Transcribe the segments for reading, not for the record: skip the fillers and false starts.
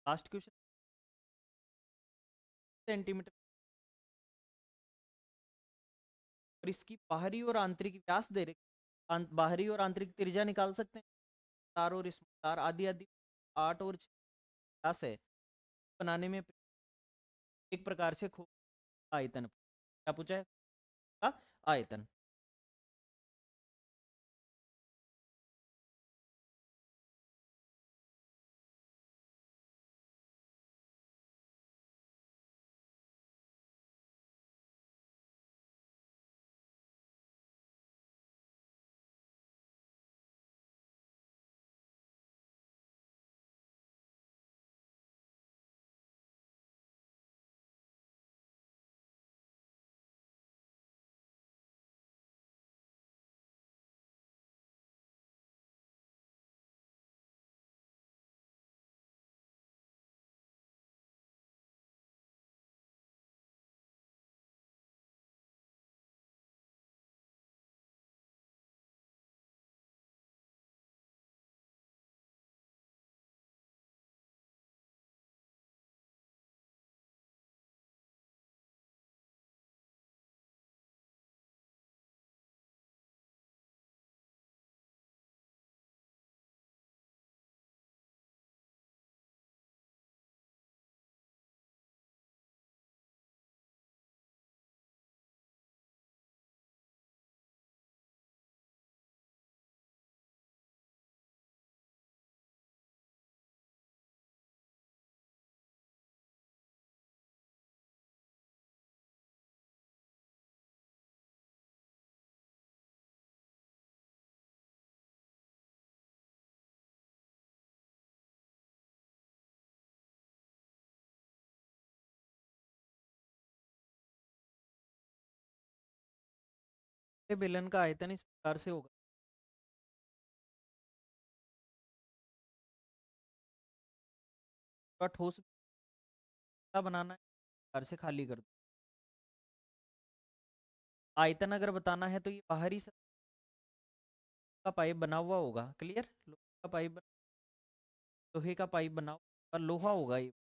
Last question, centimetre, और इसकी बाहरी और आंतरिक व्यास दे रखे, बाहरी और आंतरिक त्रिज्या निकाल सकते हैं। तार और इसमें तार आदि आदि 8 और 6 व्यास है बनाने में एक प्रकार से खो आयतन, क्या पूछा है का आयतन। बेलन का आयतन इस प्रकार से होगा, थोड़ा ठोस बनाना है, इस प्रकार से खाली कर दो। आयतन अगर बताना है तो ये बाहरी सतह का पाइप बना हुआ होगा, क्लियर, लोहे का पाइप, लोहे का पाइप बना और लोहा होगा ये,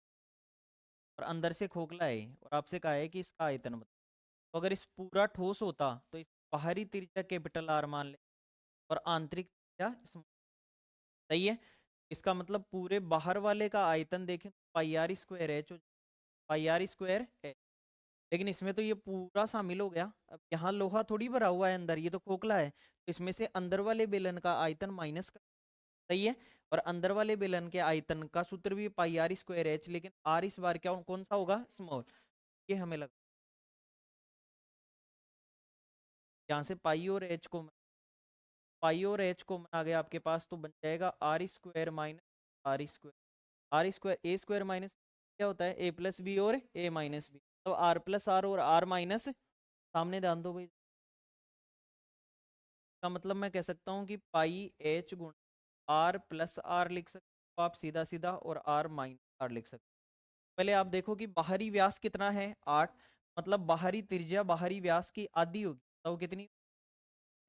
और अंदर से खोखला है, और आपसे कहा है कि इसका आयतन बताओ। तो अगर इस पूरा ठोस होता तो इस बाहरी त्रिज्या कैपिटल आर मान ले, और आंतरिक त्रिज्या सही है। इसका मतलब पूरे बाहर वाले का आयतन देखें तो pi r square h, pi r square h, लेकिन इसमें तो ये पूरा शामिल हो गया। अब यहाँ लोहा थोड़ी भरा हुआ है अंदर, ये तो खोखला है, तो इसमें से अंदर वाले बेलन का आयतन माइनस कर, सही है। और अंदर वाले बेलन के आयतन का सूत्र भी पाई आर स्क्वायर एच, लेकिन आर इस बार क्या कौन सा होगा, स्मॉल, ये हमें लगा। यहाँ से पाई और एच को आ गया आपके पास, तो बन जाएगा r square minus r square, r square a square minus क्या होता है, ए प्लस बी और ए माइनस बी, तो आर प्लस आर और आर माइनस, सामने ध्यान दो भाई, का मतलब मैं कह सकता हूँ कि पाई एच गुण आर प्लस आर लिख सकते हो आप सीधा सीधा, और आर माइनस आर लिख सकते हो। पहले आप देखो कि बाहरी व्यास कितना है 8, मतलब बाहरी त्रिज्या बाहरी व्यास की आधी होगी, तो कितनी,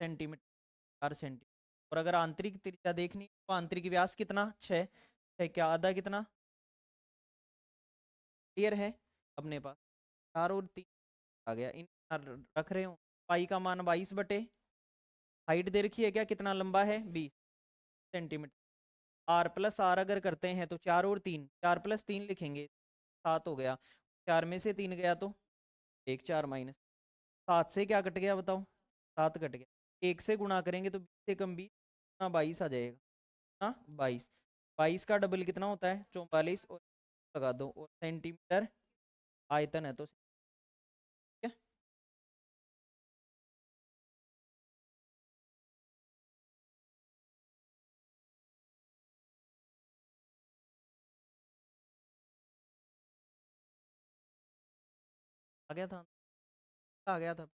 सेंटीमीटर, 4 सेंटीमीटर। और अगर आंतरिक त्रिज्या देखनी तो आंतरिक व्यास कितना, 6, 6 क्या आधा कितना, क्लियर है अपने पास, 4 और 3 आ गया, इन रख रहे हो। पाई का मान 22 बटे, हाइट दे रखी है क्या, कितना लंबा है, 20 सेंटीमीटर। आर प्लस आर अगर करते हैं तो 4 और 3, 4 + 3 लिखेंगे, 7 हो गया, 4 में से 3 गया तो 1, 4 - 7 से क्या कट गया बताओ, 7 कट गया, 1 से गुणा करेंगे तो 20 से कम 20, हाँ 22 आ जाएगा, हाँ 22, 22 का डबल कितना होता है, 44, और लगा दो, और सेंटीमीटर आयतन है तो ठीक है। आ गया था, आ गया था।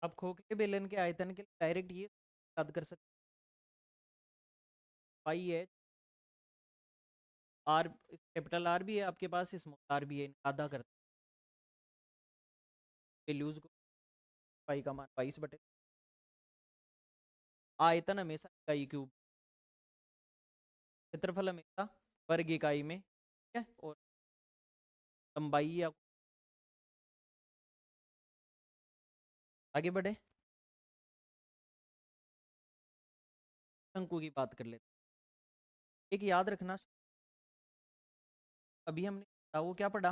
आप खोखले बेलन के आयतन के लिए डायरेक्ट ये याद कर सकते, पाई है आर, कैपिटल आर भी है आपके पास, स्मॉल आर भी है, आधा करते वैल्यूज को, पाई का मान 22/, आयतन हमेशा इकाई क्यूब, क्षेत्रफल हमेशा वर्ग इकाई में, ठीक है, और लंबाई या, आगे बढ़े, शंकु की बात कर लेते हैं। एक याद रखना, अभी हमने वो क्या पढ़ा,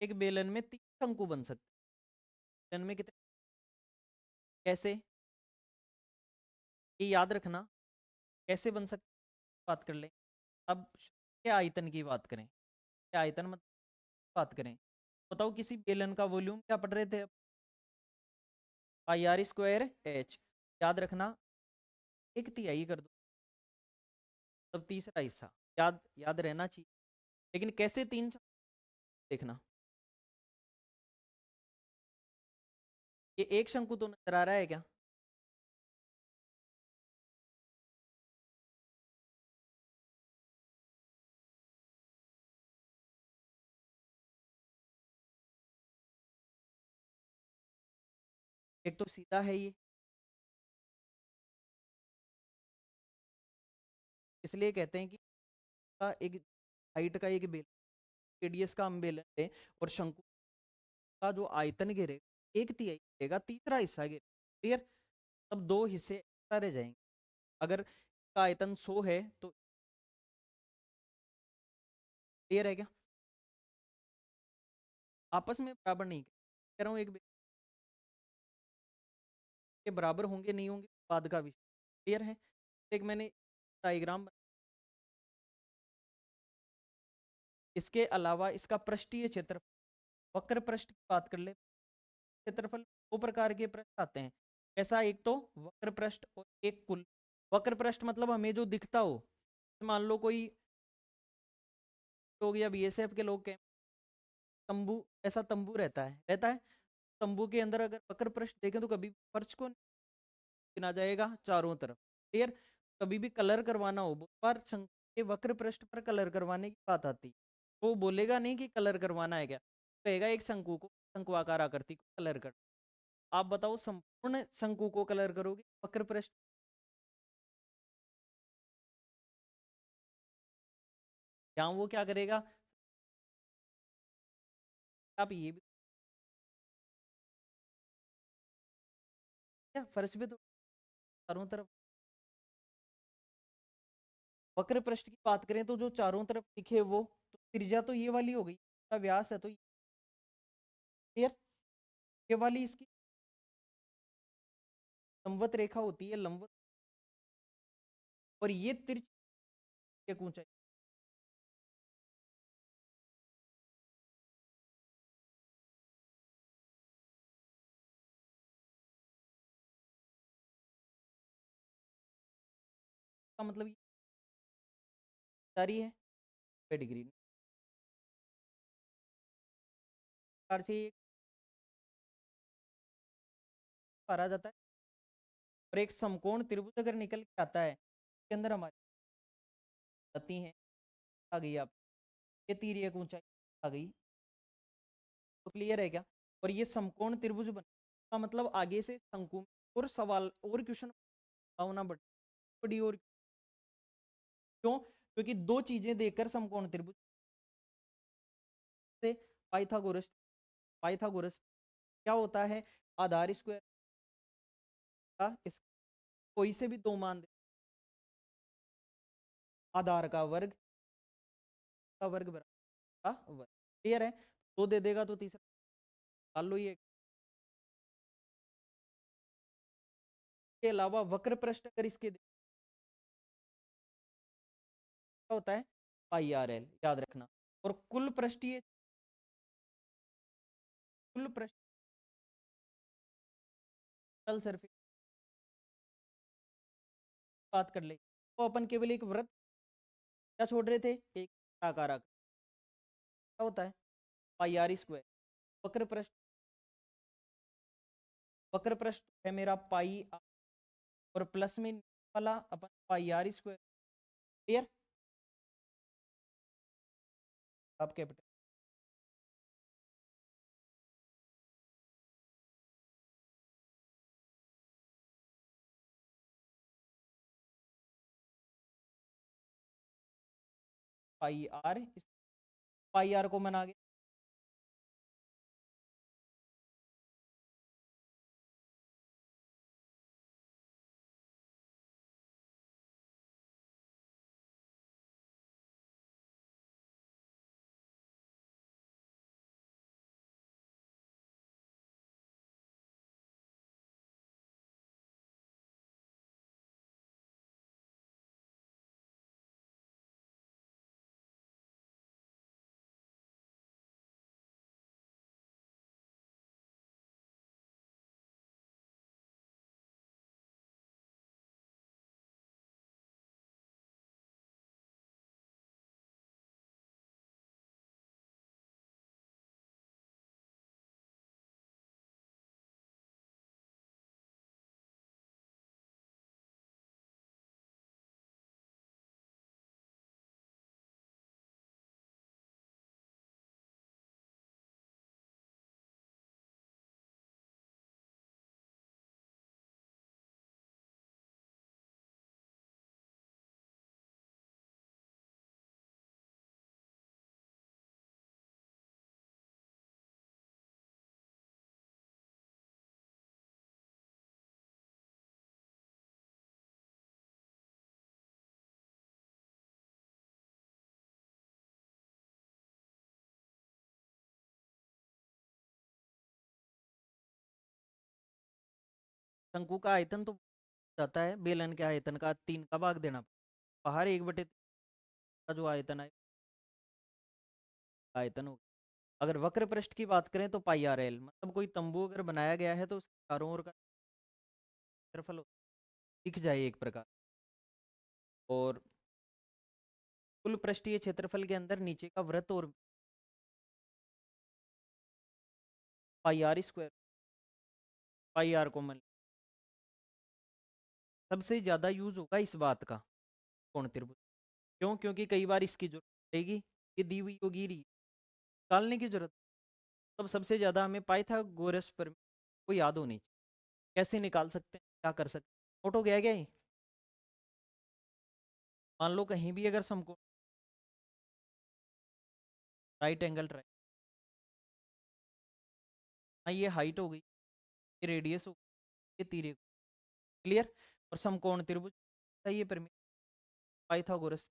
एक बेलन में 3 शंकु बन सकते हैं। बेलन में कितने, कैसे, ये याद रखना, कैसे बन सकते हैं, बात कर लें। अब क्या आयतन की बात करें, क्या आयतन मतलब बात करें, बताओ किसी बेलन का वॉल्यूम क्या पढ़ रहे थे, पाई आर स्क्वायर एच, याद रखना, एक तिहाई कर दो, तब तीसरा हिस्सा, याद याद रहना चाहिए। लेकिन कैसे 3 देखना, ये एक शंकु तो नजर आ रहा है क्या, एक तो सीधा है ये, इसलिए कहते हैं कि का एक हाइट का एक बेलन, रेडियस का हम बेलन है, और शंकु का जो आयतन गिरे एक तिहाई गिरेगा, तीसरा हिस्सा गिरे, क्लियर, तब 2 हिस्से एक्स्ट्रा रह जाएंगे। अगर का आयतन 100 है तो, क्लियर है क्या, आपस में बराबर नहीं, कह रहा हूँ एक के बराबर होंगे नहीं होंगे बाद का विषय, क्लियर है। एक मैंने डायग्राम, इसके अलावा इसका पृष्ठीय क्षेत्र, वक्र पृष्ठ की बात कर ले, क्षेत्रफल 2 प्रकार के पृष्ठ आते हैं, ऐसा, एक तो वक्र पृष्ठ और एक कुल। वक्र पृष्ठ मतलब हमें जो दिखता हो, मान लो कोई लोग या बीएसएफ के लोग, तंबू, ऐसा तंबू रहता है, तंबू के अंदर अगर वक्र पृष्ठ देखें तो कभी फर्श को गिना जाएगा चारों तरफ, क्लियर, कभी भी कलर करवाना हो, बहुत बार के वक्र पृष्ठ पर कलर करवाने की बात आती, वो बोलेगा नहीं कि कलर करवाना है क्या, कहेगा एक शंकु को, शंकुआकार आकृति को कलर कर। आप बताओ संपूर्ण शंकु को कलर करोगे वक्र पृष्ठ, यहाँ वो क्या करेगा, आप ये भी, क्या फर्श पे तो चारों तरफ, वक्र पृष्ठ की बात करें तो जो चारों तरफ दिखे वो, तो त्रिज्या तो ये वाली हो गई, इसका व्यास है तो क्लियर, ये वाली इसकी लंबवत रेखा होती है, लंबवत, और ये तिरछी ऊंचाई, का मतलब ये सारी है 90 डिग्री प्रकार से एक पारा जाता है, और एक समकोण त्रिभुज अगर निकल के आता है, इसके अंदर हमारी जाती हैं, आ गई आप, ये तीर एक ऊंचाई आ गई, तो क्लियर है क्या, और ये समकोण त्रिभुज बन का मतलब आगे से शंकु में और सवाल और क्वेश्चन होना बड़ी, और क्यों, क्योंकि 2 चीजें देकर समकोण त्रिभुज से, पाइथागोरस, पाइथागोरस क्या होता है, आधार स्क्वायर का इस, कोई से भी 2 मान दे, आधार का वर्ग, का वर्ग बराबर का वर्ग, क्लियर है, 2 दे देगा तो तीसरा निकाल लो, ये के अलावा वक्र पृष्ठ अगर इसके क्या होता है, पाई आर एल, याद रखना, और कुल पृष्ठीय, कुल पृष्ठ सरफेस बात कर ले, तो अपन केवल एक वृत्त क्या छोड़ रहे थे, एक आकार, क्या होता है, पाई आर स्क्वायर, वक्र पृष्ठ वक्र पृष्ठ है मेरा पाई आर और प्लस में वाला अपन पाई आर स्क्वायर। क्लियर? आप कैपिटल पाई आर को बना गया शंकु का आयतन तो जाता है बेलन के आयतन का 3 का भाग देना बाहर 1/3 का जो आयतन है आयतन हो। अगर वक्र पृष्ठ की बात करें तो पाई आर एल मतलब कोई तंबू अगर बनाया गया है तो उसके चारों ओर का क्षेत्रफल दिख जाए एक प्रकार। और कुल पृष्ठीय क्षेत्रफल के अंदर नीचे का वृत्त और pi r square pi r common सबसे ज्यादा यूज होगा इस बात का कोण त्रिभुज। क्यों? क्योंकि कई बार इसकी जरूरत पड़ेगी, ये दी हुई होगी निकालने की जरूरत। तब सबसे ज्यादा हमें पाइथागोरस पर को याद होनी चाहिए। कैसे निकाल सकते हैं, क्या कर सकते हैं? नोट हो गया क्या ये? मान लो कहीं भी अगर समकोण राइट एंगल ट्रायंगल, हाँ ये हाइट हो गई, ये रेडियस हो गई, ये तीर। क्लियर? और समकोण त्रिभुज ये परिमित पाइथागोरस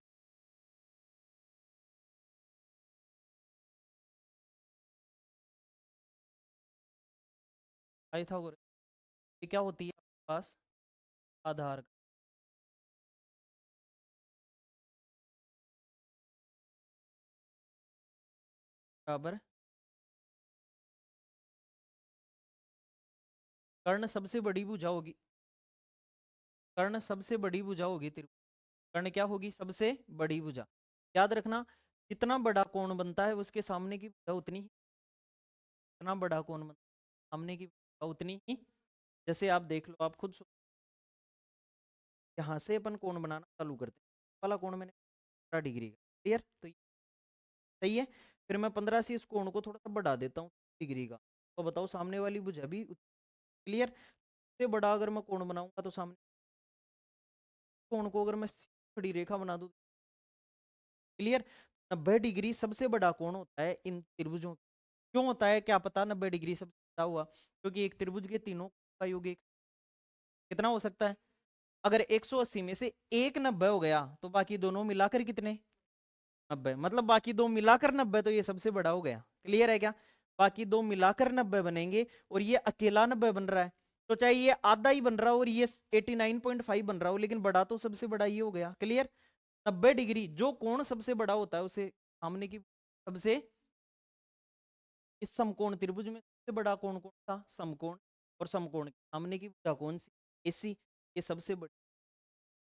पाइथागोरस ये क्या होती है आपके पास? आधार बराबर कर्ण सबसे बड़ी भुजा होगी। कर्ण सबसे बड़ी भुजा होगी त्रिभुज। कर्ण क्या होगी? सबसे बड़ी भुजा। याद रखना जितना बड़ा कोण बनता है उसके सामने की भुजा उतनी ही, जितना बड़ा कोण बनता है सामने की भुजा उतनी ही। जैसे आप देख लो, आप खुद यहाँ से अपन कोण बनाना चालू करते हैं, वाला कोण मैंने 15 डिग्री का। क्लियर? तो ये सही है। फिर मैं 15 से इस कोण को थोड़ा सा बढ़ा देता हूँ डिग्री का, तो बताओ सामने वाली भुजा भी। क्लियर? से बड़ा अगर मैं कोण बनाऊंगा तो सामने कोण को अगर मैं खड़ी रेखा बना दूं। क्लियर? 90 डिग्री सबसे बड़ा कोण होता है इन त्रिभुजों। क्यों होता है क्या पता? 90 डिग्री सबसे बड़ा हुआ क्योंकि एक त्रिभुज के तीनों का योग कितना हो सकता है? अगर 180 में से एक 90 हो गया तो बाकी दोनों मिलाकर कितने? 90। मतलब बाकी दो मिलाकर 90, तो ये सबसे बड़ा हो गया। क्लियर है क्या? बाकी दो मिलाकर 90 बनेंगे और ये अकेला 90 बन रहा है। तो चाहे ये आधा ही बन रहा हो और ये 89.5 बन रहा हो, लेकिन बड़ा तो सबसे बड़ा ये हो गया। क्लियर? 90 डिग्री जो कोण सबसे बड़ा होता है उसे सामने की सबसे, इस समकोण त्रिभुज में सबसे बड़ा कोण कौन सा? समकोण। और समकोण के सामने की भुजा कौन सी? एसी। ये सबसे बड़ी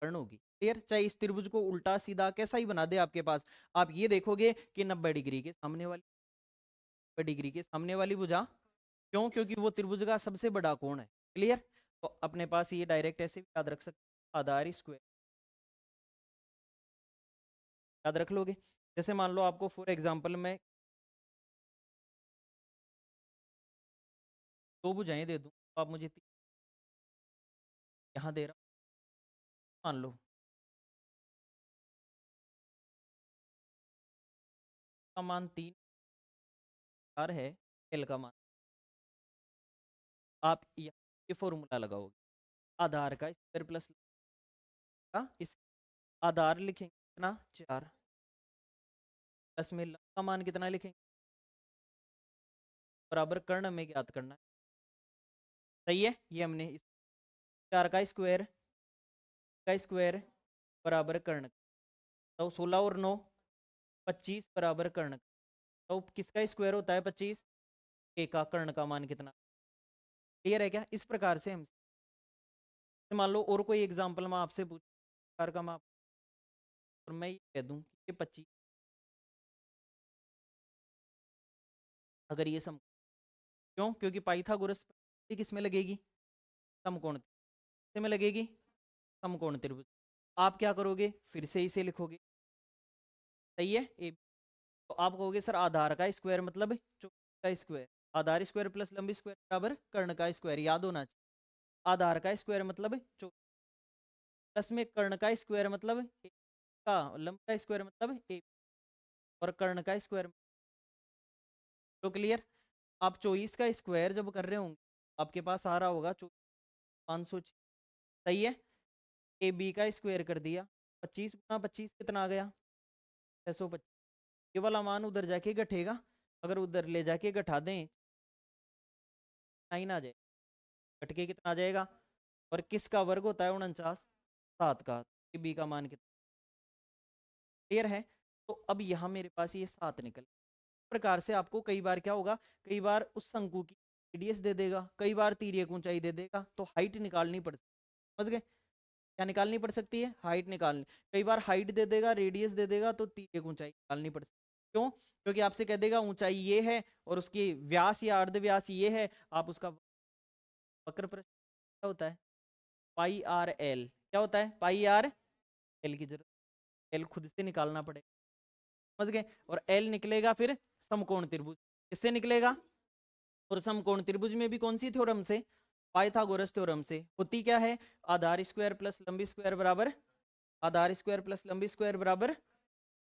कर्ण होगी। क्लियर? चाहे इस त्रिभुज को उल्टा सीधा कैसा ही बना दे आपके पास, आप ये देखोगे कि 90 डिग्री के सामने वाली 90 डिग्री के सामने वाली भुजा। क्यों? क्योंकि वो त्रिभुज का सबसे बड़ा कोण है। क्लियर। तो अपने पास ये डायरेक्ट ऐसे भी याद रख सकते हैं, आधार स्क्वायर याद रख लोगे। जैसे मान लो आपको फॉर एग्जांपल मैं दो भुजाएं दे दूं, तो आप मुझे यहाँ दे रहा हूँ, मान लो का मान 3 है, एल का मान, आप ये फॉर्मूला लगाओगे, आधार का स्क्वायर प्लस का इस आधार लिखेंगे कितना 4, प्लस में लंब का मान कितना लिखेंगे, बराबर कर्ण में ज्ञात करना है। सही है, ये हमने इस 4 का स्क्वायर बराबर कर्ण, तो 16 और 9 25 बराबर कर्ण, तो किसका स्क्वायर होता है 25, ए का, कर्ण का मान कितना। क्लियर है क्या। इस प्रकार से हम मान लो और कोई एग्जांपल मैं आपसे पूछ का माप, और मैं ये कह दूं कि 25, अगर ये सम, क्यों, क्योंकि पाइथागोरस किस में लगेगी, समकोण में लगेगी, समकोण त्रिभुज। आप क्या करोगे, फिर से इसे लिखोगे, सही है ए। तो आप कहोगे सर आधार का स्क्वायर मतलब चौकोर का स्क्वायर, आधार स्क्वायर प्लस लंब स्क्वायर बराबर कर्ण का स्क्वायर, याद होना चाहिए। आधार का स्क्वायर मतलब प्लस में कर्ण का स्क्वायर मतलब ए का, लंब का स्क्वायर मतलब ए, और कर्ण का स्क्वायर। तो क्लियर। आप 24 का स्क्वायर जब कर रहे होंगे आपके पास आ रहा होगा 500, सही है। ए बी का स्क्वायर कर दिया, 25 गुना 25 कितना आ गया 625, ये वाला मान उधर जाके घटेगा, अगर उधर ले जाके घटा दें 9 आ जाए, घट के कितना आ जाएगा, और किसका वर्ग होता है 49, 7 का, ए बी का मान कितना। क्लियर है। तो अब यहाँ मेरे पास ये 7 निकल, इस प्रकार से आपको कई बार क्या होगा, कई बार उस शंकु की रेडियस दे देगा, कई बार तिर्यक ऊंचाई दे देगा, तो हाइट निकालनी पड़, समझ गए, क्या निकालनी पड़ सकती है, हाइट निकालनी। कई बार हाइट दे देगा, रेडियस दे देगा, तो तिर्यक ऊंचाई निकालनी पड़ सकती है। क्यों, क्योंकि आपसे कह देगा ऊंचाई ये है और उसकी व्यास या अर्ध व्यास ये है, आप उसका वक्र प्रश्न क्या होता है, पाई आर एल, क्या होता है पाई आर एल की जरूरत, एल खुद से निकालना पड़ेगा, समझ गए। और एल निकलेगा फिर समकोण त्रिभुज, किससे निकलेगा, और समकोण त्रिभुज में भी कौन सी थ्योरम से, पाइथागोरस थ्योरम से। होती क्या है, आधार स्क्वायर प्लस लंबी स्क्वायर बराबर, आधार स्क्वायर प्लस लंबी स्क्वायर बराबर,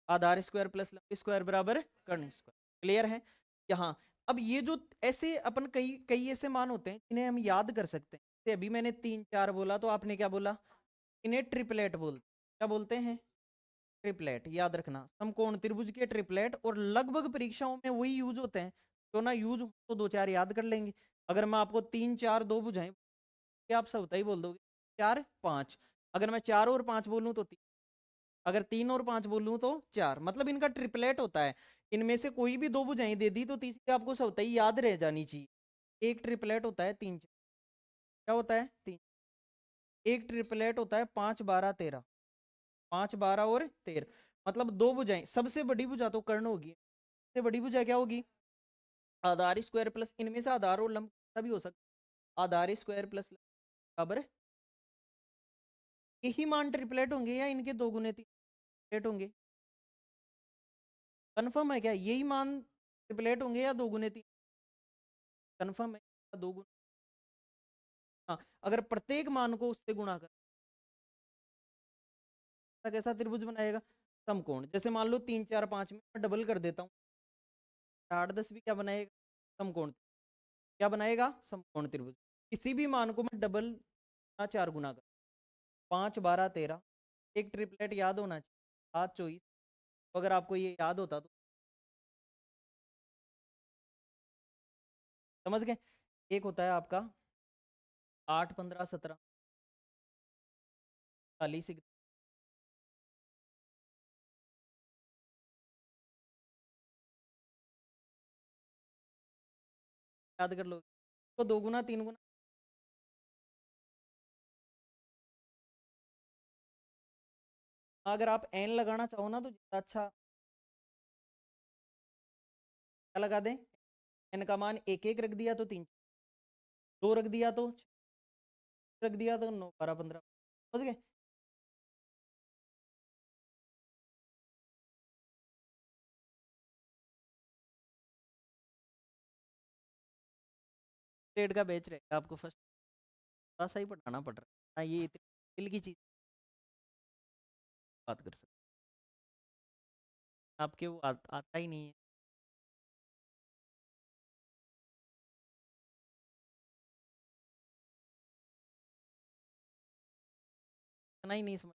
आधार स्क्वायर प्लस लंबी स्क्वायर बराबर कर्ण स्क्वायर। क्लियर है। यहाँ अब ये जो ऐसे अपन कई कई ऐसे मान होते हैं जिन्हें हम याद कर सकते हैं, जैसे अभी मैंने 3 4 बोला, तो आपने क्या बोला, इन्हें ट्रिपलेट बोलते, क्या बोलते हैं, ट्रिपलेट, याद रखना, समकोण त्रिभुज के ट्रिपलेट, और लगभग परीक्षाओं में वही यूज होते हैं, तो ना यूज हो तो 2 4 याद कर लेंगे। अगर मैं आपको 3 4 2 बुझाएं, क्या आप सब ही बोल दोगे, 4 5, अगर मैं 4 और 5 बोलूं तो 3, अगर 3 और 5 बोलूं तो 4, मतलब इनका ट्रिपलेट होता है। इनमें से कोई भी दो बुझाएं दे दी तो तीसरी आपको सब ही याद रह जानी चाहिए। एक ट्रिपलेट होता है 3 4, क्या होता है 3, एक ट्रिपलेट होता है 5 12 13, 5 12 और 13, मतलब दो भुजाएं, सबसे बड़ी भुजा तो कर्ण होगी, सबसे बड़ी भुजा क्या होगी, आधार स्क्वायर प्लस, इनमें से आधार और लंब भी हो सकता, आधार स्क्वायर प्लस बराबर, यही मान ट्रिपलेट होंगे या इनके 2 गुने 3 होंगे, कन्फर्म है क्या, यही मान ट्रिपलेट होंगे या 2 गुने 3, कन्फर्म है 2 गुना। हाँ, अगर प्रत्येक मान को उससे गुणा कर, कैसा त्रिभुज बनाएगा, समकोण। जैसे मान लो 3 4 5 में मैं डबल कर देता हूँ, 8 10 भी क्या बनाएगा, समकोण, क्या बनाएगा, समकोण त्रिभुज। किसी भी मान को मैं डबल 4 गुना कर, 5 12 13, एक ट्रिपलेट याद होना चाहिए, 7 24, तो अगर आपको ये याद होता तो समझ गए। एक होता है आपका 8 15 17, 40 याद कर लो, तो 2 गुना 3 गुना, अगर आप एन लगाना चाहो ना तो ज्यादा अच्छा, क्या लगा दें, एन का मान एक एक रख दिया तो 3, 2 रख दिया तो 6, रख दिया तो 9 12 15 समझ गए। ग्रेड का बैच रहेगा आपको फर्स्ट, थोड़ा सा ही पढ़ाना पड़ रहा है। हाँ, ये इतनी दिल की चीज बात कर सकते, आपके वो आता ही नहीं है। इतना ही नहीं समझ।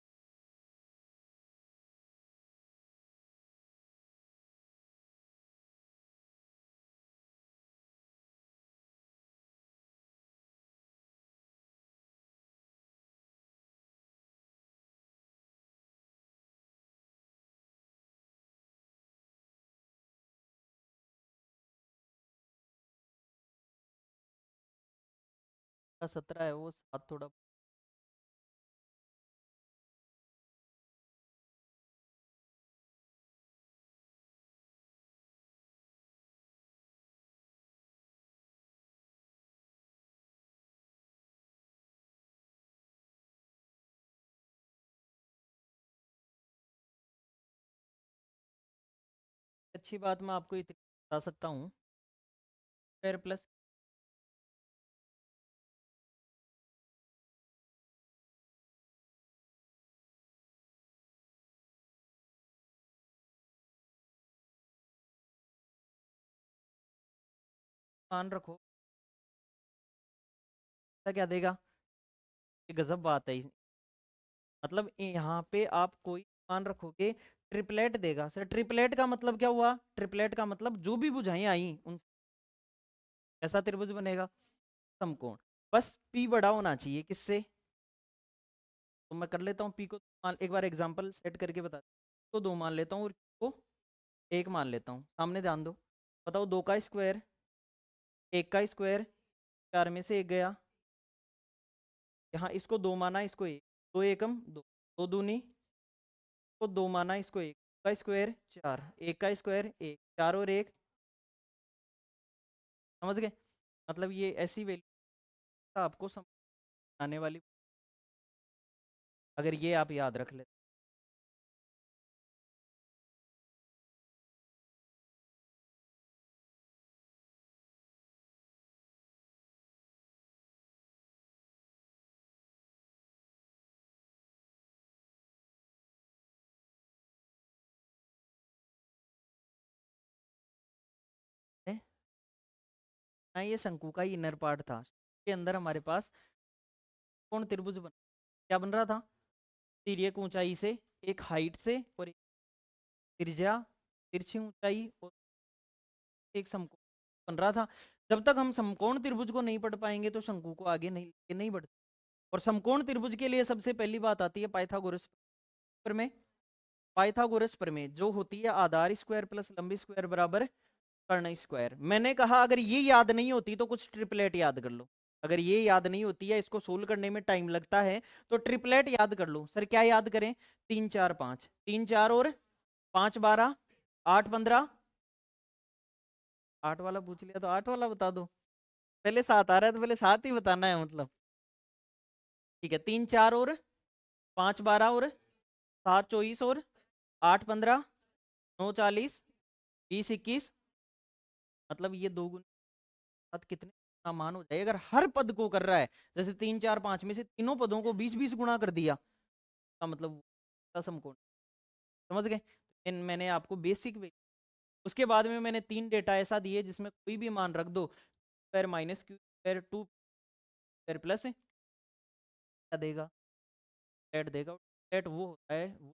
का 17 है वो 7 थोड़ा, अच्छी बात मैं आपको इतनी बता सकता हूँ, स्क्वायर प्लस मान रखो, ऐसा क्या देगा, ये गजब बात है मतलब यहाँ पे आप कोई मान रखोगे ट्रिपलेट देगा सर। ट्रिपलेट का मतलब क्या हुआ, ट्रिपलेट का मतलब जो भी भुजाएं आई उन ऐसा त्रिभुज बनेगा समकोण। बस पी बड़ा होना चाहिए किससे, तो मैं कर लेता हूँ पी को एक बार एग्जांपल सेट करके बता, तो 2 मान लेता हूँ और को 1 मान लेता हूँ। सामने ध्यान दो, बताओ 2 का स्क्वायर 1 का स्क्वायर, 4 में से 1 गया, यहाँ इसको 2 माना, इसको 1, 2 एकम 2, 2 दूनी को 2 माना, इसको 1 का स्क्वायर 4, 1 का स्क्वायर 1, 4 और 1, समझ गए। मतलब ये ऐसी वैल्यू आपको समझाने वाली, अगर ये आप याद रख लेते हैं ना, ये शंकु का इनर पार्ट था, के अंदर हमारे पास कौन त्रिभुज बन, क्या बन रहा था, तिर्यक ऊंचाई से, एक हाइट से और एक त्रिज्या, तिरछी ऊंचाई और एक समकोण बन रहा था। जब तक हम समकोण त्रिभुज को नहीं पढ़ पाएंगे तो शंकु को आगे नहीं बढ़। और समकोण त्रिभुज के लिए सबसे पहली बात आती है पाइथागोरस प्रमेय। पाइथागोरस प्रमेय जो होती है आधार स्क्वायर प्लस लंबी स्क्वायर बराबर कर्ण स्क्वायर। मैंने कहा अगर ये याद नहीं होती तो कुछ ट्रिपलेट याद कर लो, अगर ये याद नहीं होती है, इसको सोल्व करने में टाइम लगता है, तो ट्रिपलेट याद कर लो। सर क्या याद करें, 3 4 5, 3 4 और 5 12, 8 15, 8 वाला पूछ लिया तो 8 वाला बता दो, पहले 7 आ रहा है तो पहले 7 ही बताना है मतलब। ठीक है, 3 4 और 5 12 और 7 24 और 8 15, 9 40, 20 21, मतलब ये 2 गुना 7 कितने का मान हो जाए, अगर हर पद को कर रहा है, जैसे 3 4 5 में से तीनों पदों को 20 20 गुना कर दिया, का मतलब समकोण, समझ गए। मैंने आपको बेसिक, उसके बाद में मैंने 3 डेटा ऐसा दिए जिसमें कोई भी मान रख दो, square minus Q square 2 square plus क्या देगा, एट देगा। एट वो होता है वो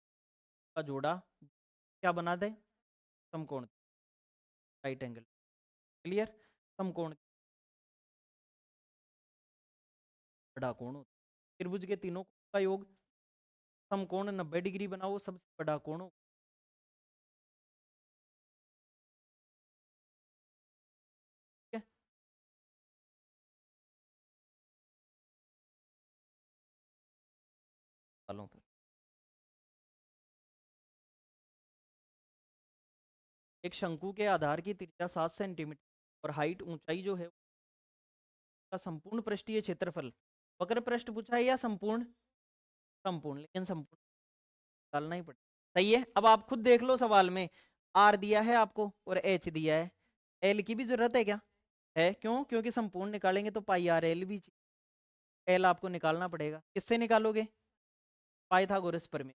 का जोड़ा क्या बना दे, समकोण, राइट एंगल, क्लियर। समकोण बड़ा कोण होता है, त्रिभुज के तीनों कोण का योग, समकोण 90 डिग्री बनाओ सबसे बड़ा कोण हो, ठीक है। सालों पर एक शंकु के आधार की त्रिज्या 7 सेंटीमीटर और हाइट ऊंचाई जो है का संपूर्ण पृष्ठीय क्षेत्रफल वक्र पृष्ठ पूछा है या संपूर्ण? संपूर्ण, लेकिन संपूर्ण निकालना ही पड़ेगा। सही है। अब आप खुद देख लो सवाल में, आर दिया है आपको और एच दिया है, एल की भी जरूरत है क्या? है। क्यों? क्योंकि संपूर्ण निकालेंगे तो पाई आर एल भी, एल आपको निकालना पड़ेगा। किससे निकालोगे? पाइथागोरस प्रमेय।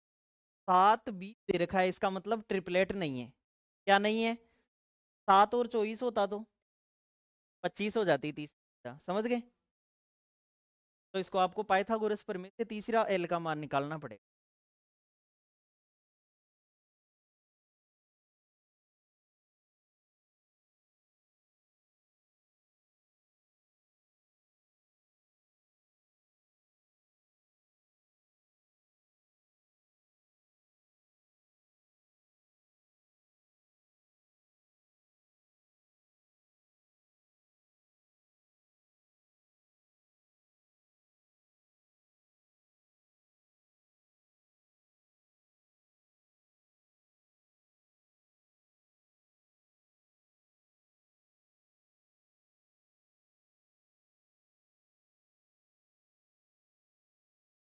7 20 दे रखा है, इसका मतलब ट्रिपलेट नहीं है। क्या नहीं है? 7 और 24 होता तो 25 हो जाती, 30। समझ गए? तो इसको आपको पाइथागोरस प्रमेय से तीसरा एल का मान निकालना पड़ेगा।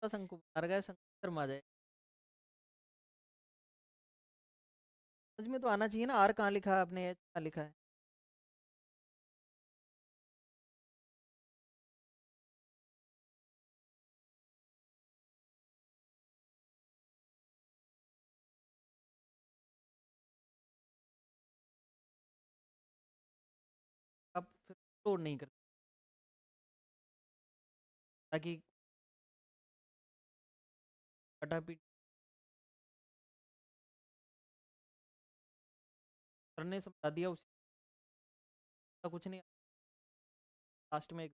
शंकु बना रखा है, शंकु शर्मा जाए। समझ में तो आना चाहिए ना, आर कहाँ लिखा है आपने, एच कहाँ लिखा है? आप फिर लोड नहीं करते ताकि फटाफट करने समझा दिया उसी का, कुछ नहीं। लास्ट में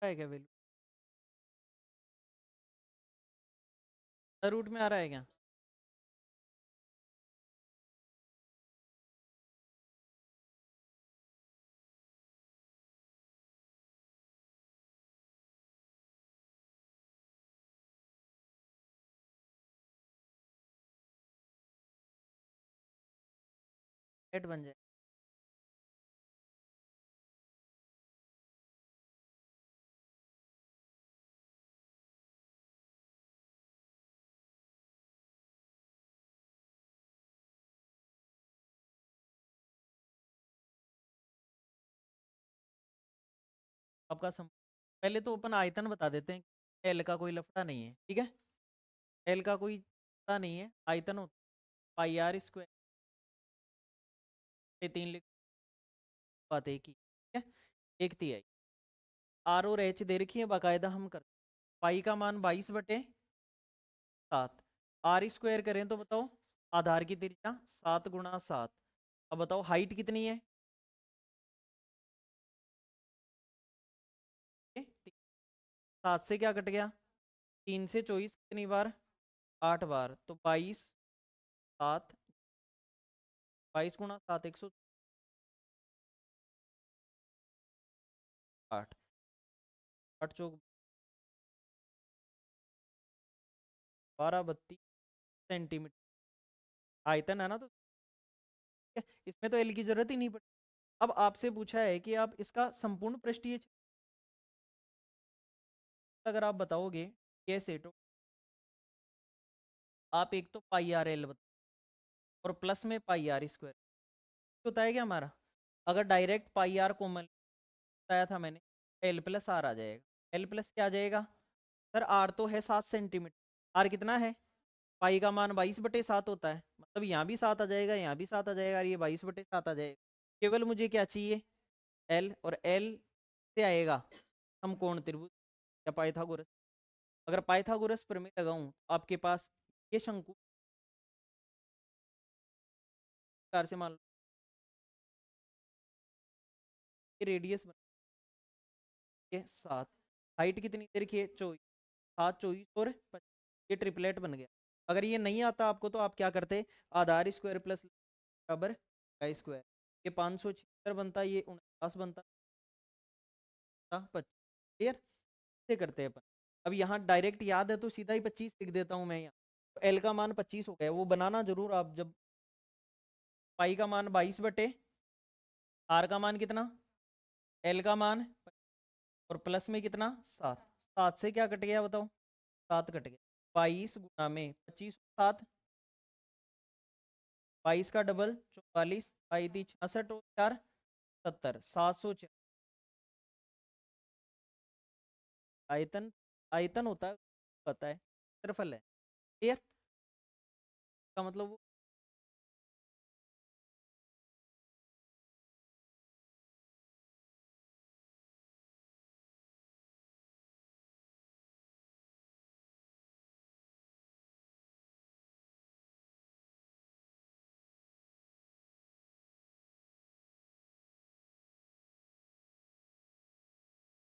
है क्या वैल्यू? रूट में आ रहा है क्या? एट बन जाए। आपका पहले तो अपन आयतन बता देते हैं। एल का कोई लफड़ा नहीं है, ठीक है। एल का कोई लफड़ा नहीं है, आयतन होता है पाई आर स्क्वायर। ये 3 लिख, बात एक ही, ठीक है। एक तिहाई। आर और एच दे रखी है बाकायदा, हम कर पाई का मान 22/7। आर स्क्वायर करें तो बताओ, आधार की त्रिज्या 7 × 7। अब बताओ हाइट कितनी है? 7 से क्या कट गया? 3 से 24 कितनी बार? 8 बार। तो 22/7, 22 × 7 108। 8 चौक 12 32 सेंटीमीटर आयतन है ना, तो ठीक है, इसमें तो एल की जरूरत ही नहीं पड़ी। अब आपसे पूछा है कि आप इसका संपूर्ण पृष्ठीय अगर आप बताओगे कैसे, तो आप एक तो पाई आर एल और प्लस में पाई आर स्क्वायर होता है क्या हमारा? अगर डायरेक्ट पाई आर कॉमन बताया था मैंने, एल प्लस आर आ जाएगा। एल प्लस क्या आ जाएगा? सर आर तो है 7 सेंटीमीटर, आर कितना है? पाई का मान 22/7 होता है, तब यहाँ भी 7 आ जाएगा, यहाँ भी 7 आ जाएगा, और ये 22/7 आ जाएगा। केवल मुझे क्या चाहिए, एल, और एल से आएगा समकोण त्रिभुज या पाइथागोरस। अगर पाइथागोरस प्रमेय लगाऊं तो आपके पास ये शंकु प्रकार से मान लो रेडियस बन 7, हाइट कितनी दे रखी है 24, 7, 24 और 25, ये ट्रिपलेट बन गया। अगर ये नहीं आता आपको तो आप क्या करते, आधार स्क्वायर प्लस बराबर का स्क्वायर, ये 576 बनता, ये 49 बनता, 25। क्लियर, से करते हैं अपन। अब यहाँ डायरेक्ट याद है तो सीधा ही 25 लिख देता हूँ मैं यहाँ। तो एल का मान 25 हो गया, वो बनाना जरूर आप। जब पाई का मान 22 बटे आर का मान कितना, एल का मान, और प्लस में कितना 7, 7 से क्या कट गया बताओ, 7 कट गया। 22 गुना में 25, 7, 22 का डबल 44, 22 66 और 4 70, 704। आयतन, आयतन होता है पता है, क्षेत्रफल है। क्लियर, का मतलब वो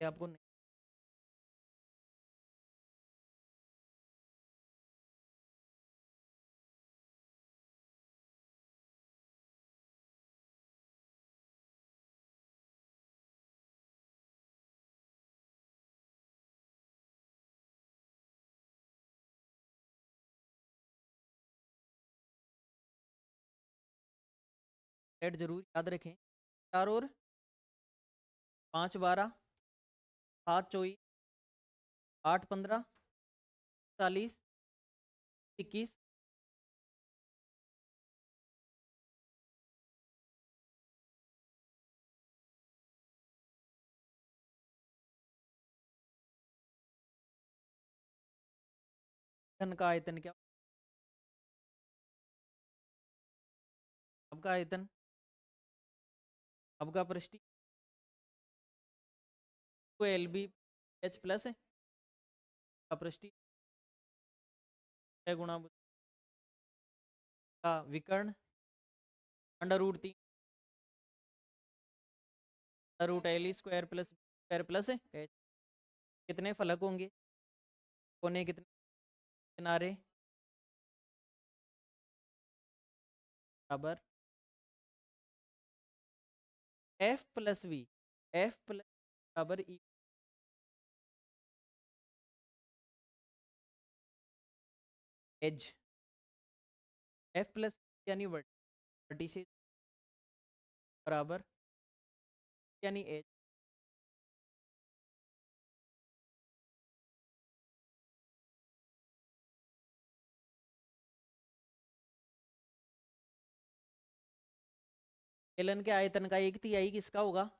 आपको नहीं। ऐड जरूर याद रखें, 4 और 5 12, 7 24, 8 15, 40, 21, घन का आयतन क्या, आपका आयतन, आपका पृष्ठीय एल बी एच प्लस है, पृष्ठीय गुणा का विकर्ण √3 √L square plus square plus है एच। कितने फलक होंगे, कोने कितने, किनारे बराबर f plus v, f plus बराबर ई एज, एफ प्लस यानी वर्टिसेज बराबर यानी एज। एलन के आयतन का 1/3 किसका होगा,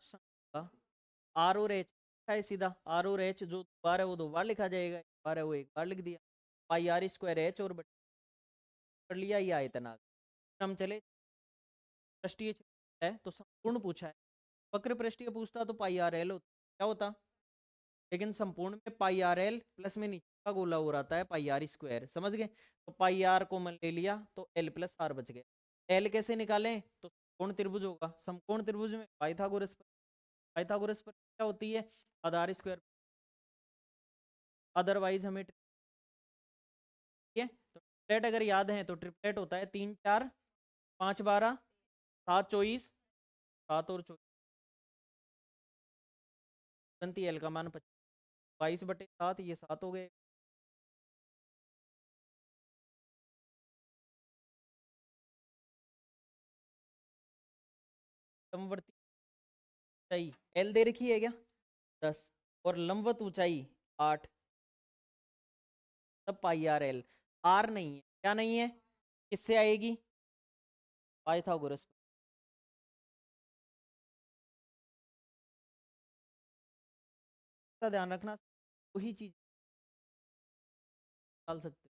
आर और एच है सीधा, आर और एच जो बार है वो 2 बार लिखा जाएगा, एक बार है वो 1 बार लिख दिया, पाई आर स्क्वायर एच और कर लिया, ये आयतन आ गया। हम चले पृष्ठीय है तो संपूर्ण पूछा है, वक्र पृष्ठीय पूछता तो पाई आर एल होता, क्या होता, लेकिन संपूर्ण में पाई आर एल प्लस में नीचे का गोला हो रहा है पाई आर स्क्वायर, समझ गए। तो पाई आर कॉमन ले लिया तो एल प्लस आर बच गया। एल कैसे निकालें, तो समकोण त्रिभुज होगा, समकोण त्रिभुज में पाइथागोरस, पाइथागोरस पर क्या होती है, आधार स्क्वायर, अदरवाइज हमें ठीक है। तो ट्रिपलेट अगर याद है तो ट्रिपलेट होता है 3 4 5 12, 7 24, 7 और 24, एल का मान 22/7, ये 7 हो गए। समवर्ती ऊंचाई एल दे रखी है क्या, 10, और लंबवत ऊंचाई 8, तब पाई आर एल, आर नहीं है, क्या नहीं है, किससे आएगी, पाइथागोरस का ध्यान रखना, वही चीज डाल सकते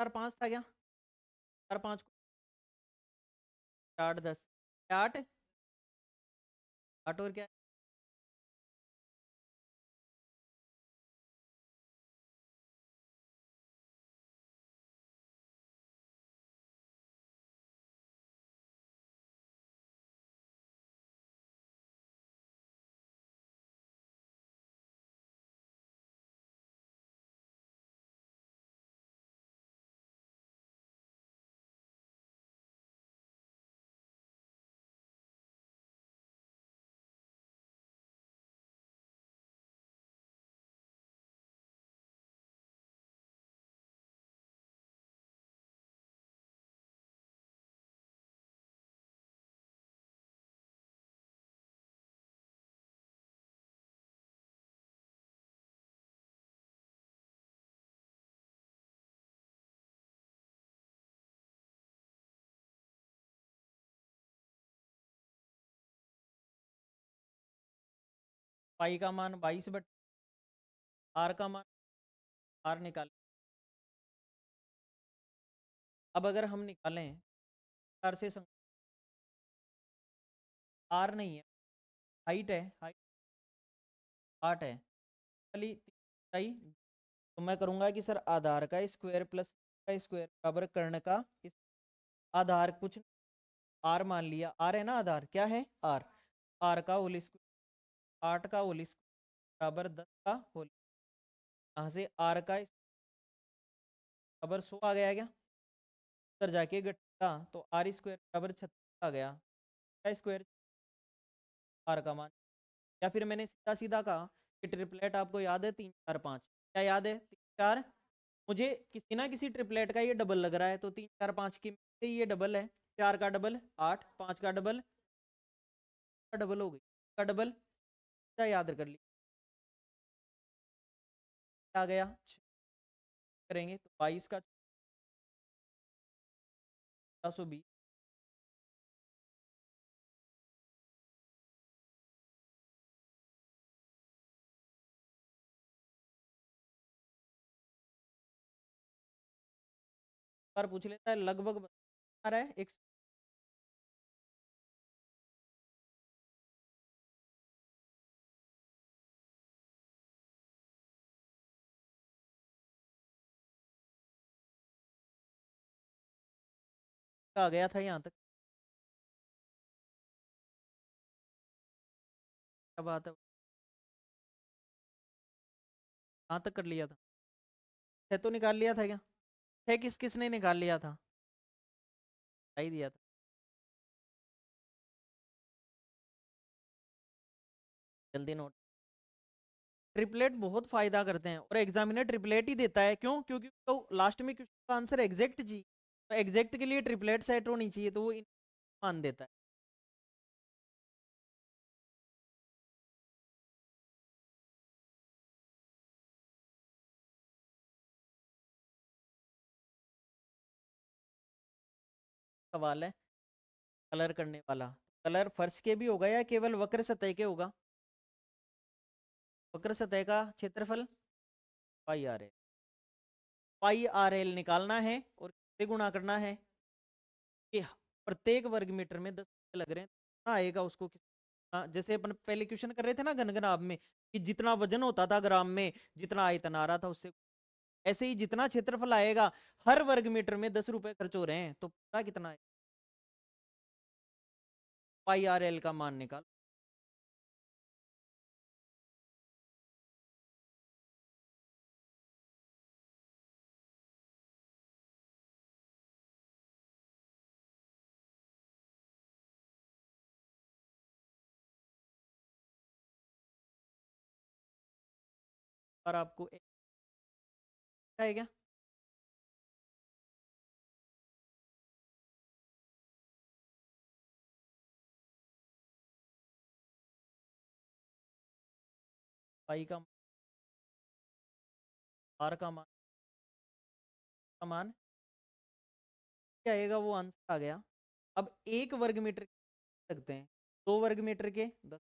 4 5 था क्या? 4 5 8 10 8 8 और क्या? पाई का मान 22 बट आर का मान आर निकाल। अब अगर हम निकालें आर से आर नहीं है, हाइट है, हाइट 8 है, खाली 3 तो मैं करूंगा कि सर आधार का स्क्वायर प्लस का स्क्वायर बराबर कर्ण का इस आधार कुछ आर मान लिया, आर है ना आधार, क्या है आर, आर का होल स्क्वायर 8 का होल स्क्वायर बराबर 10 का होल, यहाँ से आर का बराबर 100 आ गया क्या? उधर जाके घटा तो आर स्क्वायर बराबर 36 आ गया, क्या स्क्वायर आर का मान। या फिर मैंने सीधा सीधा कहा कि ट्रिपलेट आपको याद है 3 4 5, क्या याद है 3 4, मुझे किसी ना किसी ट्रिपलेट का ये डबल लग रहा है तो 3 4 5 की ये डबल है, 4 का डबल 8, 5 का डबल का डबल हो गई का डबल, क्या याद कर ली आ गया करेंगे तो 22 का 420, बार पूछ लेता है लगभग बता रहा है एक का आ गया था यहाँ तक, क्या बात है, कहाँ तक कर लिया था? है तो निकाल लिया था क्या? है किस किसने निकाल लिया था? बता ही दिया था। जल्दी नोट, ट्रिपलेट बहुत फायदा करते हैं और एग्जामिनर ट्रिपलेट ही देता है, क्यों? क्योंकि तो लास्ट में क्वेश्चन का आंसर एग्जैक्ट जी, तो एग्जैक्ट के लिए ट्रिपलेट सेट होनी चाहिए तो वो मान देता है। सवाल है कलर करने वाला, कलर फर्श के भी होगा या केवल वक्र सतह के होगा? वक्र सतह का क्षेत्रफल पाई आर एल, पाई आर एल निकालना है और किससे गुणा करना है कि प्रत्येक वर्ग मीटर में 10 लग रहे हैं, तो आएगा उसको जैसे अपन पहले क्वेश्चन कर रहे थे ना घनग्राम में कि जितना वजन होता था ग्राम में जितना आयतन आ रहा था उससे, ऐसे ही जितना क्षेत्रफल आएगा हर वर्ग मीटर में 10 रुपए खर्च हो रहे हैं तो पूरा कितना है? पाई आर एल का मान निकाल। और आपको एक है क्या? पाई का मान क्या आएगा वो आंसर आ गया। अब एक वर्ग मीटर सकते हैं, 2 वर्ग मीटर के 10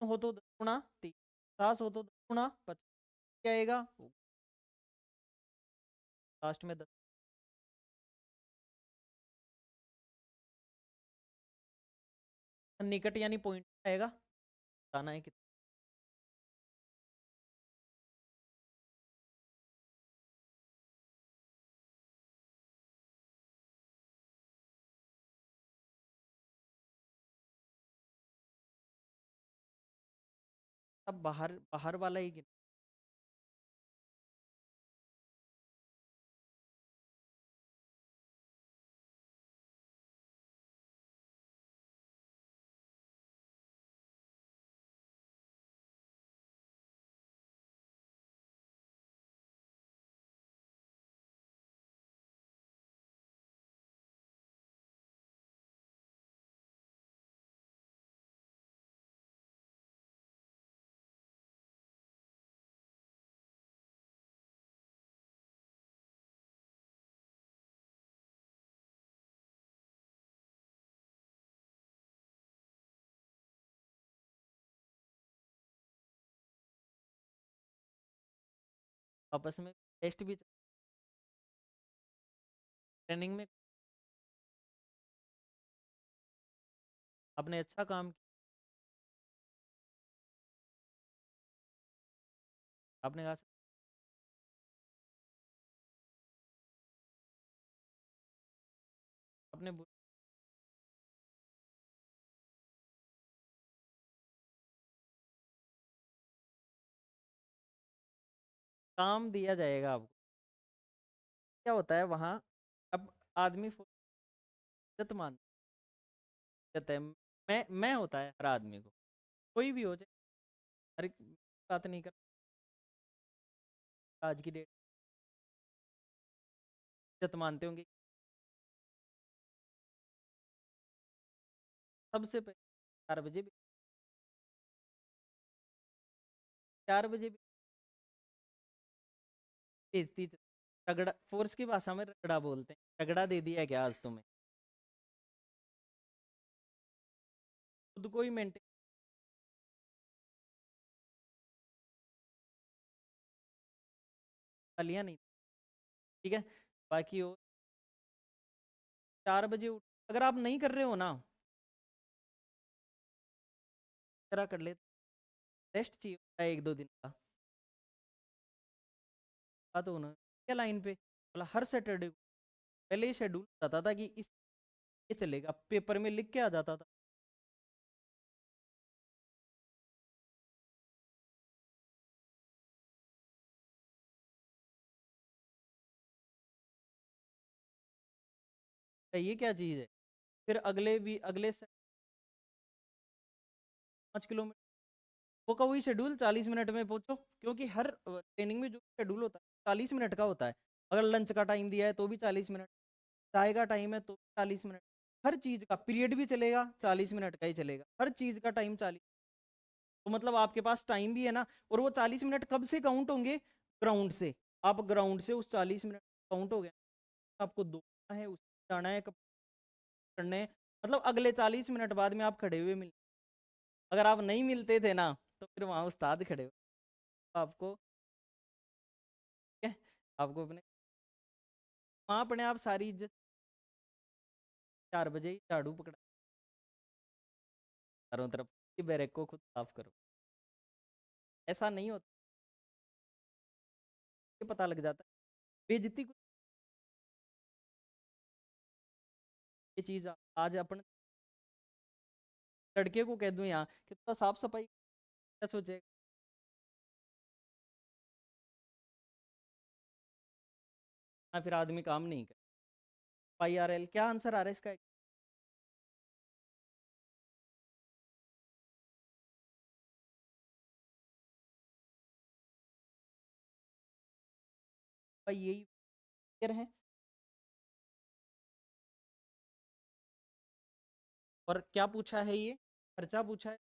हो तो 10 गुणा 30, 50 हो तो 10 गुणा 50, क्या आएगा लास्ट में 10। निकट यानी पॉइंट आएगा, बताना है कितना। अब बाहर बाहर वाला ही कितना। आपस में टेस्ट भी ट्रेनिंग में आपने अच्छा काम किया। आपने कहा आपने काम दिया जाएगा आपको। क्या होता है वहाँ, अब आदमी इज्जत मान जाता है। मैं होता है हर आदमी को, कोई भी हो जाए। हर एक बात नहीं कर, आज की डेट इज्जत मानते होंगे सबसे पहले। 4 बजे भी, 4 बजे भी बेइज्जती रगड़ा, फोर्स की भाषा में रगड़ा बोलते हैं। रगड़ा दे दिया है क्या आज तुम्हें? खुद को ही मेंटेन कर लिया नहीं, ठीक है। बाकी हो 4 बजे उठ, अगर आप नहीं कर रहे हो ना, तरह कर ले। रेस्ट चाहिए होता है 1-2 दिन का। बात हो ना क्या लाइन पे, बोला हर सैटरडे को पहले ही शेड्यूल बताता था कि इस ये चलेगा, पेपर में लिख के आ जाता था। ये क्या चीज़ है? फिर अगले भी अगले 5 किलोमीटर वो का वही शेड्यूल 40 मिनट में पहुंचो, क्योंकि हर ट्रेनिंग में जो शेड्यूल होता है 40 मिनट का होता है। अगर लंच का टाइम दिया है तो भी 40 मिनट, चाय का टाइम है तो 40 मिनट, हर चीज का पीरियड भी चलेगा 40 मिनट का ही चलेगा, हर चीज का टाइम 40। तो मतलब आपके पास टाइम भी है ना। और वो 40 मिनट कब से काउंट होंगे? ग्राउंड से। आप ग्राउंड से उस 40 मिनट काउंट हो गया, आपको दौड़ना है, उससे जाना है, करने हैं। मतलब अगले 40 मिनट बाद में आप खड़े हुए मिल, अगर आप नहीं मिलते थे ना तो फिर वहां उस्ताद खड़े हो, आपको क्या, आपको अपने वहां अपने आप सारी इज्जत। 4 बजे ही झाड़ू पकड़ा चारों तरफ कि बैरक को खुद साफ करो। ऐसा नहीं होता, ये पता लग जाता है बेइज्जती को। ये चीज आज अपन लड़के को कह दूं यहाँ कि थोड़ा साफ सफाई, क्या सोचेगा? हाँ, फिर आदमी काम नहीं करे। IRL क्या आंसर आ रहा है इसका? भाई यही clear है। और क्या पूछा है ये? खर्चा पूछा है।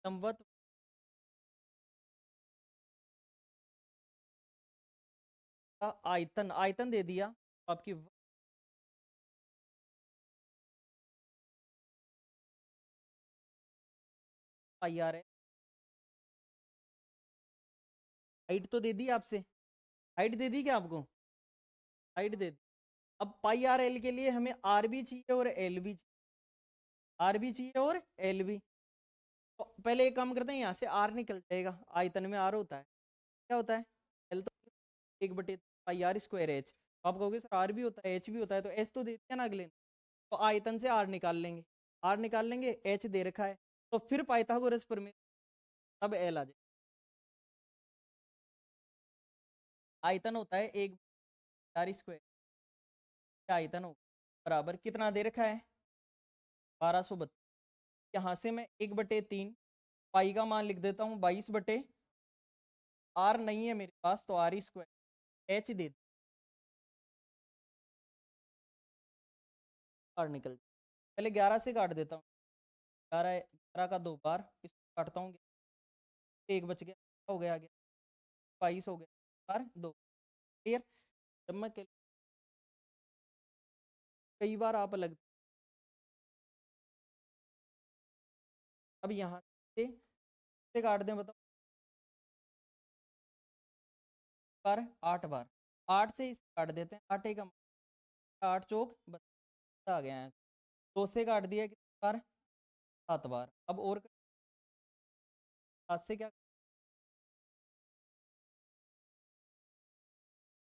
संवत का आयतन, आयतन दे दिया तो आपकी IRL हाइट तो दे दी आपसे, हाइट दे दी क्या आपको, हाइट दे दी। अब पाई आर एल के लिए हमें आर भी चाहिए और एल भी चाहिए, आर भी चाहिए और एल भी। तो पहले एक काम करते हैं, यहाँ से आर निकल जाएगा, आयतन में आर होता है, क्या होता है, एल तो 1/पाई r²h। तो आप कहोगे सर आर भी होता है एच भी होता है, तो एच तो दे दिया ना अगले ने, तो आयतन से आर निकाल लेंगे, आर निकाल लेंगे, एच दे रखा है, तो फिर पाइथागोरस प्रमेय, तब एल आ जाए। आयतन होता है 1/r², आयतन हो बराबर कितना दे रखा है, 1232। यहाँ से मैं 1/3 पाई का मान लिख देता हूँ 22/, आर नहीं है मेरे पास तो r², एच दे, आर निकल, पहले 11 से काट देता हूँ, 11 11 का 2 बार, इसको काटता हूँ, एक बच गया, हो गया आगे 22 हो गया, बार 2, क्लियर। जब मैं कई बार आप अलग, अब यहाँ से काट दें, बताओ बार 8 बार, 8 से इसे काट देते हैं, 8 का 8 चौक 32 आ गया है, 2 से काट दिया कितनी बार, 7 बार। अब और 7 से क्या,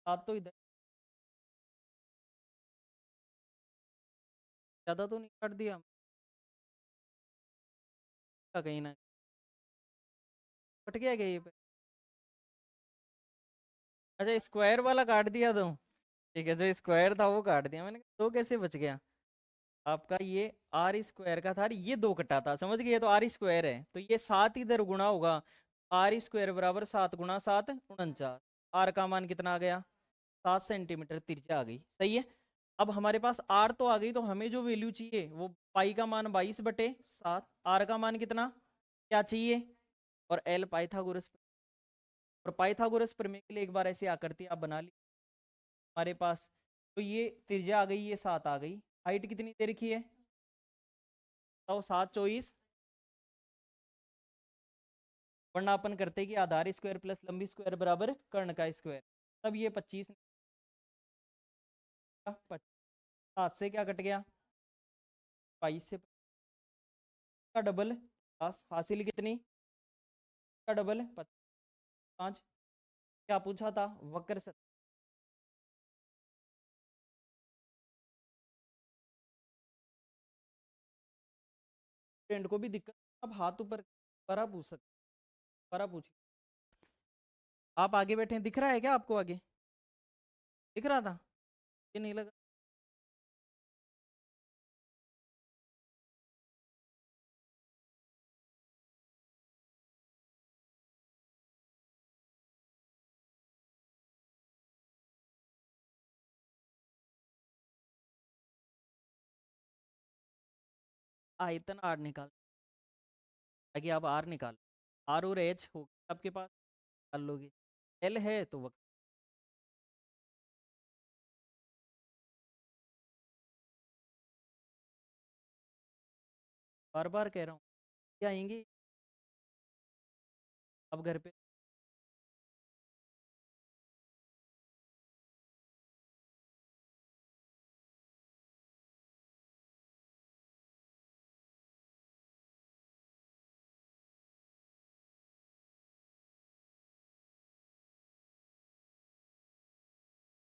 7 तो इधर, ज़्यादा तो नहीं काट दिया कहीं ना, कट गया क्या ये पे, अच्छा स्क्वायर वाला काट दिया तो, ठीक है, जो स्क्वायर था वो काट दिया मैंने, तो कैसे बच गया आपका, ये r² का था, ये 2 कटा था, समझ गए, तो r² है, तो ये 7 इधर गुणा होगा, r² बराबर 7 गुणा 7 49, r का मान कितना आ गया, 7 सेंटीमीटर त्रिज्या आ गई, सही है। अब हमारे पास r तो आ गई, तो हमें जो वैल्यू चाहिए वो पाई का मान 22/7, r का मान कितना क्या चाहिए, और l पाइथागोरस, और पाइथागोरस प्रमेय के लिए एक बार ऐसी आकृति आप बना ली हमारे पास, तो ये त्रिज्या आ गई, ये 7 आ गई, हाइट कितनी दे रखी है, तो 7 24, वरना अपन करते कि आधार स्क्वायर प्लस लंबी स्क्वायर बराबर कर्ण का स्क्वायर, तब ये 25, 7 से क्या कट गया, 22 से का डबल 50, हासिल कितनी का डबल 5, क्या पूछा था, वक्र सतह, फ्रेंड को भी दिक्कत, अब हाथ ऊपर बड़ा पूछ सकते, बड़ा पूछ, आप आगे बैठे हैं, दिख रहा है क्या आपको आगे, दिख रहा था, ये नहीं लगा, आयतन आर निकाल, आगे आप आर निकाल, आर और एच हो आपके पास, निकाल लोगे, एल है तो वक्र, बार बार कह रहा हूँ, क्या आएंगे अब घर पे,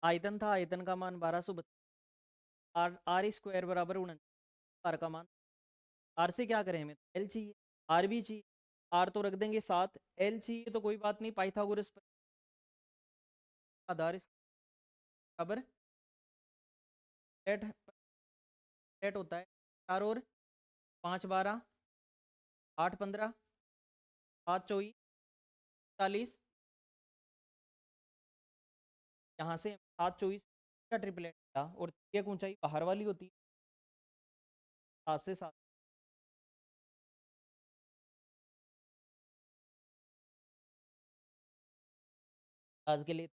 आयतन था, आयतन का मान 1232, r² बराबर 49, आर का मान, आर से क्या करें, हमें एल चाहिए, आर भी चाहिए, आर तो रख देंगे 7, एल चाहिए तो कोई बात नहीं, पाइथागोरस आधार बराबर एट, एट होता है 4 और 5 12, 8 15, 7 24 40, यहाँ से 7 24 का ट्रिपलेट था, और एक ऊंचाई बाहर वाली होती है 7 से 7, आज के लिए